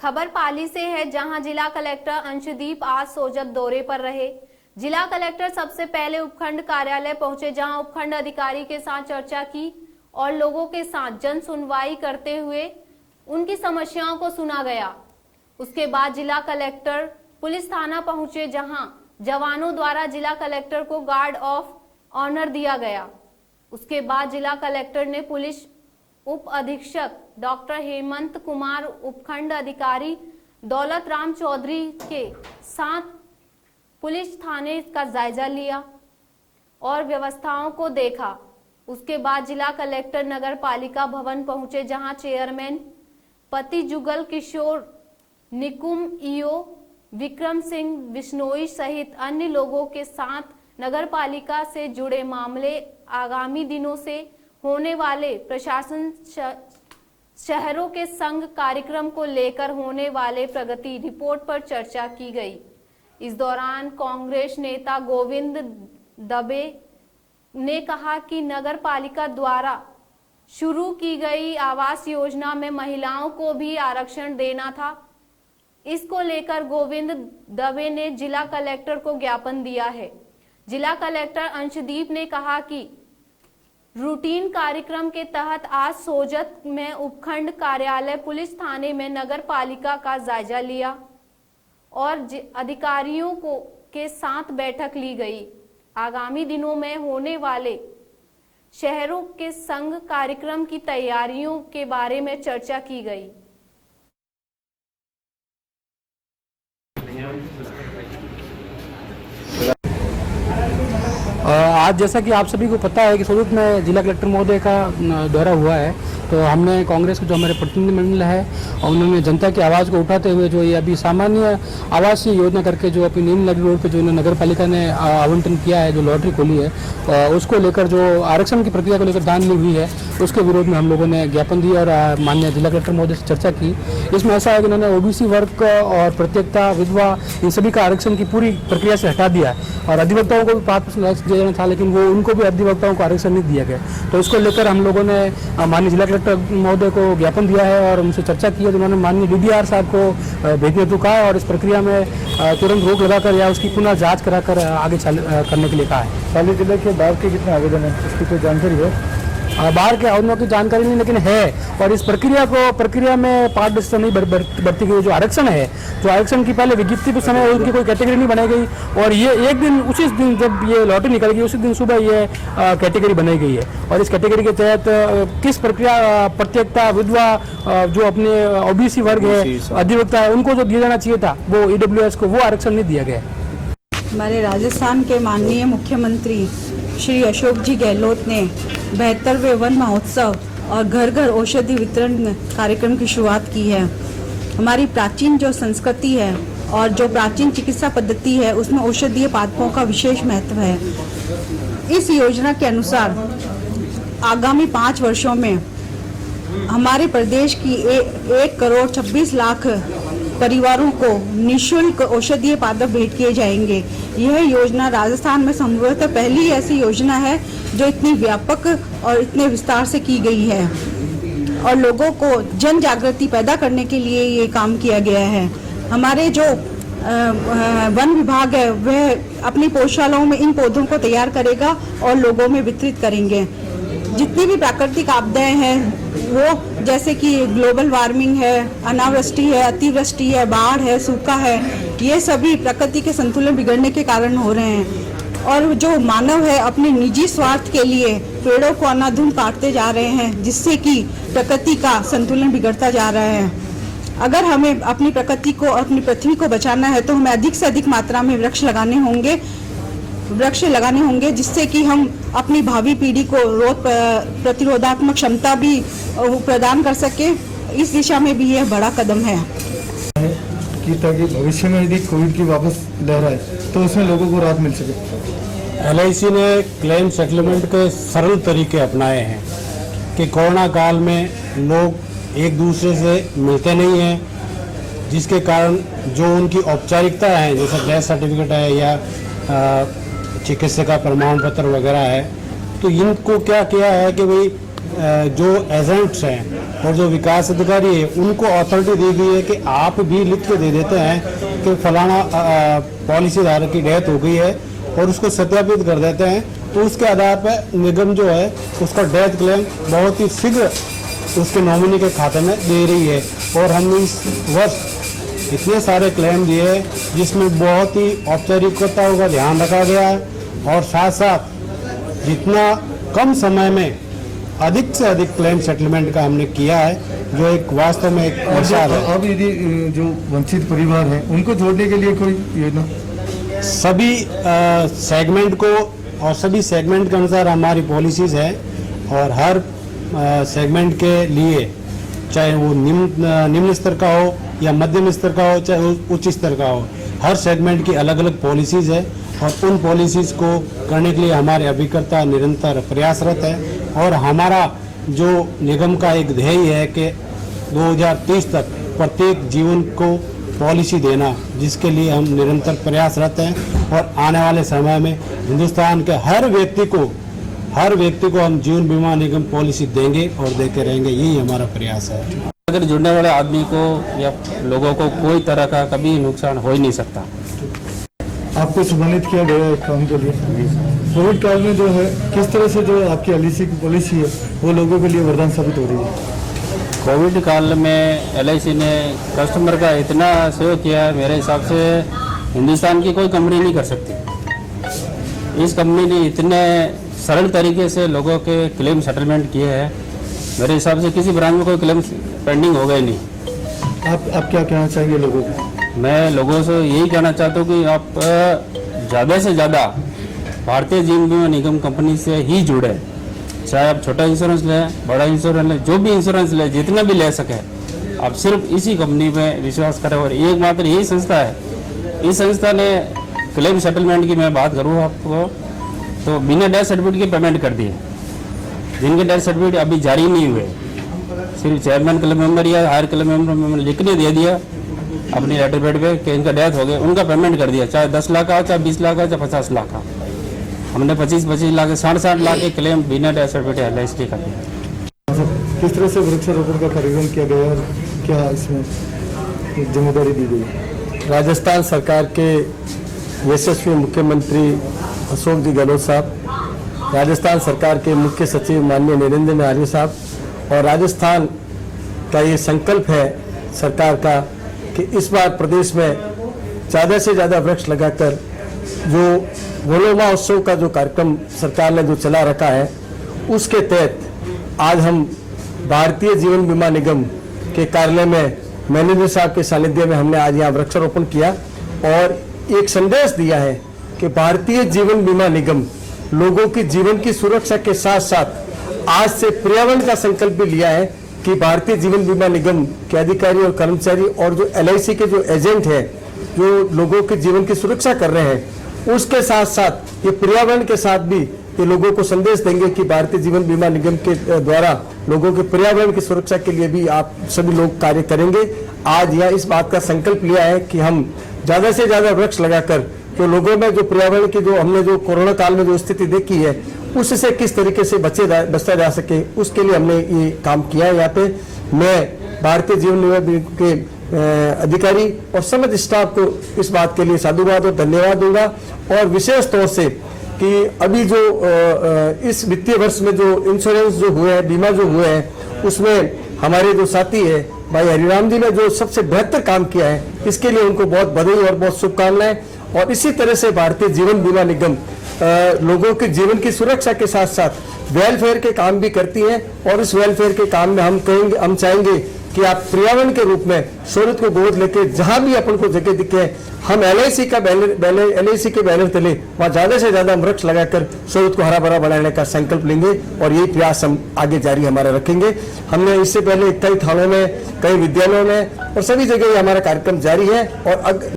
खबर पाली से है, जहां जिला कलेक्टर अंशदीप आज सोजत दौरे पर रहे। जिला कलेक्टर सबसे पहले उपखंड कार्यालय पहुंचे, जहां उपखंड अधिकारी के साथ चर्चा की और लोगों के साथ जन सुनवाई करते हुए उनकी समस्याओं को सुना गया। उसके बाद जिला कलेक्टर पुलिस थाना पहुंचे, जहां जवानों द्वारा जिला कलेक्टर को गार्ड ऑफ ऑनर दिया गया। उसके बाद जिला कलेक्टर ने पुलिस उप अधीक्षक डॉक्टर हेमंत कुमार, उपखंड अधिकारी दौलत राम चौधरी के साथ पुलिस थाने का जायजा लिया और व्यवस्थाओं को देखा। उसके बाद जिला कलेक्टर नगर पालिका भवन पहुंचे, जहां चेयरमैन पति जुगल किशोर निकुम, ईओ विक्रम सिंह बिश्नोई सहित अन्य लोगों के साथ नगर पालिका से जुड़े मामले, आगामी दिनों से होने वाले प्रशासन शहरों के संघ कार्यक्रम को लेकर होने वाले प्रगति रिपोर्ट पर चर्चा की गई। इस दौरान कांग्रेस नेता गोविंद दबे ने कहा कि नगर पालिका द्वारा शुरू की गई आवास योजना में महिलाओं को भी आरक्षण देना था। इसको लेकर गोविंद दबे ने जिला कलेक्टर को ज्ञापन दिया है। जिला कलेक्टर अंशदीप ने कहा कि रूटीन कार्यक्रम के तहत आज सोजत में उपखंड कार्यालय पुलिस थाने में नगर पालिका का जायजा लिया और अधिकारियों के साथ बैठक ली गई। आगामी दिनों में होने वाले शहरों के संघ कार्यक्रम की तैयारियों के बारे में चर्चा की गई। आज जैसा कि आप सभी को पता है कि सोजत में जिला कलेक्टर महोदय का दौरा हुआ है, तो हमने कांग्रेस के जो हमारे प्रतिनिधिमंडल है उन्होंने जनता की आवाज़ को उठाते हुए जो ये अभी सामान्य आवासीय योजना करके जो अपनी नीम नदी रोड पे जो नगर पालिका ने आवंटन किया है, जो लॉटरी खोली है, उसको लेकर जो आरक्षण की प्रक्रिया को लेकर धांधली हुई है, उसके विरोध में हम लोगों ने ज्ञापन दिया और माननीय जिला कलेक्टर महोदय से चर्चा की। इसमें ऐसा है कि उन्होंने ओबीसी वर्ग और प्रत्येकता, विधवा, इन सभी का आरक्षण की पूरी प्रक्रिया से हटा दिया और अधिवक्ताओं को भी 5% दिया जाना था, लेकिन वो उनको भी अधिवक्ताओं को आरक्षण नहीं दिया गया। तो इसको लेकर हम लोगों ने माननीय जिला कलेक्टर महोदय को ज्ञापन दिया है और उनसे चर्चा की है। तो उन्होंने माननीय डीडीआर साहब को भेजने को कहा है और इस प्रक्रिया में तुरंत रोक लगाकर या उसकी पुनः जांच कराकर आगे करने के लिए कहा है। पाली जिले के बाहर के कितने आवेदन है, इसकी कोई जानकारी है? बाहर के आवेदनों की जानकारी नहीं, लेकिन है। और इस प्रक्रिया में पारदर्शिता नहीं बढ़ती गई। जो आरक्षण है, जो आरक्षण की पहले विज्ञप्ति के समय उनकी कोई कैटेगरी नहीं बनाई गई और ये एक दिन उसी दिन जब ये लॉटरी निकलेगी उसी दिन सुबह ये कैटेगरी बनाई गई है। और इस कैटेगरी के तहत किस प्रक्रिया प्रत्येकता, विधवा, जो अपने ओबीसी वर्ग है, अधिवक्ता है, उनको जो दिया जाना चाहिए था वो ईडब्ल्यूएस को वो आरक्षण नहीं दिया गया। हमारे राजस्थान के माननीय मुख्यमंत्री श्री अशोक जी गहलोत ने 72वें वन महोत्सव और घर घर औषधि वितरण कार्यक्रम की शुरुआत की है। हमारी प्राचीन जो संस्कृति है और जो प्राचीन चिकित्सा पद्धति है, उसमें औषधीय पादपों का विशेष महत्व है। इस योजना के अनुसार आगामी 5 वर्षों में हमारे प्रदेश की 1 करोड़ 26 लाख परिवारों को निःशुल्क औषधीय पादप भेंट किए जाएंगे। यह योजना राजस्थान में संभवतः पहली ऐसी योजना है जो इतनी व्यापक और इतने विस्तार से की गई है और लोगों को जन जागृति पैदा करने के लिए ये काम किया गया है। हमारे जो वन विभाग है वह अपनी पौधशालाओं में इन पौधों को तैयार करेगा और लोगों में वितरित करेंगे। जितनी भी प्राकृतिक आपदाएं हैं, वो जैसे कि ग्लोबल वार्मिंग है, अनावृष्टि है, अतिवृष्टि है, बाढ़ है, सूखा है, ये सभी प्रकृति के संतुलन बिगड़ने के कारण हो रहे हैं। और जो मानव है अपने निजी स्वार्थ के लिए पेड़ों को अंधाधुंध काटते जा रहे हैं, जिससे कि प्रकृति का संतुलन बिगड़ता जा रहा है। अगर हमें अपनी प्रकृति को, अपनी पृथ्वी को बचाना है तो हमें अधिक से अधिक मात्रा में वृक्ष लगाने होंगे, जिससे कि हम अपनी भावी पीढ़ी को रोग प्रतिरोधात्मक क्षमता भी प्रदान कर सके। इस दिशा में भी यह बड़ा कदम है कि ताकि भविष्य में यदि कोविड की वापस लहर आए तो उसमें लोगों को राहत मिल सके। LIC ने क्लेम सेटलमेंट के सरल तरीके अपनाए हैं कि कोरोना काल में लोग एक दूसरे से मिलते नहीं हैं, जिसके कारण जो उनकी औपचारिकता है, जैसे डेथ सर्टिफिकेट है या चिकित्सा का प्रमाण पत्र वगैरह है, तो इनको क्या किया है कि भाई जो एजेंट्स हैं और जो विकास अधिकारी है उनको अथॉरिटी दी गई है कि आप भी लिख के दे देते हैं कि फलाना पॉलिसी धारक की डेथ हो गई है और उसको सत्यापित कर देते हैं, तो उसके आधार पर निगम जो है उसका डेथ क्लेम बहुत ही शीघ्र उसके नॉमिनी के खाते में दे रही है। और हमने इस वर्ष इतने सारे क्लेम दिए जिसमें बहुत ही औपचारिकताओं का ध्यान रखा गया है और साथ साथ जितना कम समय में अधिक से अधिक क्लेम सेटलमेंट का हमने किया है, जो एक वास्तव में एक मिसाल है। अब यदि जो वंचित परिवार हैं उनको जोड़ने के लिए कोई योजना? सभी सेगमेंट को और सभी सेगमेंट के अनुसार हमारी पॉलिसीज है और हर सेगमेंट के लिए, चाहे वो निम्न स्तर का हो या मध्यम स्तर का हो, चाहे उच्च स्तर का हो, हर सेगमेंट की अलग अलग पॉलिसीज है और उन पॉलिसीज को करने के लिए हमारे अभिकर्ता निरंतर प्रयासरत है। और हमारा जो निगम का एक ध्येय है कि 2030 तक प्रत्येक जीवन को पॉलिसी देना, जिसके लिए हम निरंतर प्रयासरत हैं और आने वाले समय में हिंदुस्तान के हर व्यक्ति को हम जीवन बीमा निगम पॉलिसी देंगे और देते रहेंगे, यही हमारा प्रयास है। अगर जुड़ने वाले आदमी को या लोगों को कोई तरह का कभी नुकसान हो ही नहीं सकता। आपको सम्मानित किया गया है काम के लिए। कोविड काल में जो है किस तरह से जो आपकी LIC की पॉलिसी है वो लोगों के लिए वरदान साबित हो रही है? कोविड काल में LIC ने कस्टमर का इतना सहयोग किया है, मेरे हिसाब से हिंदुस्तान की कोई कंपनी नहीं कर सकती। इस कंपनी ने इतने सरल तरीके से लोगों के क्लेम सेटलमेंट किए हैं, मेरे हिसाब से किसी ब्रांच में कोई क्लेम पेंडिंग हो गए नहीं। आप क्या कहना चाहेंगे लोगों को? मैं लोगों से यही कहना चाहता हूँ कि आप ज़्यादा से ज़्यादा भारतीय जीवन बीमा निगम कंपनी से ही जुड़े। चाहे आप छोटा इंश्योरेंस लें, बड़ा इंश्योरेंस लें, जो भी इंश्योरेंस लें, जितना भी ले सके, आप सिर्फ इसी कंपनी में विश्वास करें। और एकमात्र यही संस्था है, इस संस्था ने क्लेम सेटलमेंट की मैं बात करूँ आपको तो बिना डेथ सर्टिफिकेट के पेमेंट कर दिए। जिनके डेथ सर्टिफिकेट अभी जारी नहीं हुए, सिर्फ चेयरमैन क्लब मेंबर या हायर क्लब मेंबर लिखने दे दिया अपनी लेटर पैड पे कि इनका डेथ हो गया, उनका पेमेंट कर दिया, चाहे 10 लाख का, चाहे 20 लाख का, चाहे 50 लाख का। हमने 25-25 लाख, 60-60 लाख के क्लेम बिना डेथ सर्टिफिकेट LIC के कर दिया। किस तरह से वृक्षारोपण का कार्यक्रम किया गया और क्या इसमें जिम्मेदारी दी गई? राजस्थान सरकार के यशस्वी मुख्यमंत्री अशोक जी गहलोत साहब, राजस्थान सरकार के मुख्य सचिव माननीय नरेंद्र आर्य साहब और राजस्थान का ये संकल्प है सरकार का कि इस बार प्रदेश में ज़्यादा से ज़्यादा वृक्ष लगाकर जो गोलोमा उत्सव का जो कार्यक्रम सरकार ने जो चला रखा है, उसके तहत आज हम भारतीय जीवन बीमा निगम के कार्यालय में मैनेजर साहब के सानिध्य में हमने आज यहाँ वृक्षारोपण किया और एक संदेश दिया है कि भारतीय जीवन बीमा निगम लोगों की जीवन की सुरक्षा के साथ साथ आज से पर्यावरण का संकल्प भी लिया है कि भारतीय जीवन बीमा निगम के अधिकारी और कर्मचारी और जो LIC के जो एजेंट हैं, जो लोगों के जीवन की सुरक्षा कर रहे हैं, उसके साथ साथ ये पर्यावरण के साथ भी ये लोगों को संदेश देंगे कि भारतीय जीवन बीमा निगम के द्वारा लोगों के पर्यावरण की सुरक्षा के लिए भी आप सभी लोग कार्य करेंगे। आज यह इस बात का संकल्प लिया है कि हम ज्यादा से ज्यादा वृक्ष लगाकर जो लोगों में जो पर्यावरण की जो हमने जो कोरोना काल में जो स्थिति देखी है उससे किस तरीके से बचा जा सके, उसके लिए हमने ये काम किया है। यहाँ पे मैं भारतीय जीवन बीमा के अधिकारी और समस्त स्टाफ को इस बात के लिए साधुवाद और धन्यवाद दूंगा और विशेष तौर से कि अभी जो इस वित्तीय वर्ष में जो इंश्योरेंस जो हुए हैं, बीमा जो हुए हैं, उसमें हमारे जो साथी है भाई हरिराम जी ने जो सबसे बेहतर काम किया है, इसके लिए उनको बहुत बधाई और बहुत शुभकामनाएं। और इसी तरह से भारतीय जीवन बीमा निगम लोगों के जीवन की सुरक्षा के साथ साथ वेलफेयर के काम भी करती है और इस वेलफेयर के काम में हम चाहेंगे कि आप पर्यावरण के रूप में शोरत को गोद लेके जहां भी अपन को जगह दिखे, हम LIC के बैनर तले वहां ज्यादा से ज्यादा वृक्ष लगाकर शोरत को हरा भरा बनाने का संकल्प लेंगे और यही प्रयास हम आगे जारी हमारा रखेंगे। हमने इससे पहले कई थानों में, कई विद्यालयों में और सभी जगह हमारा कार्यक्रम जारी है और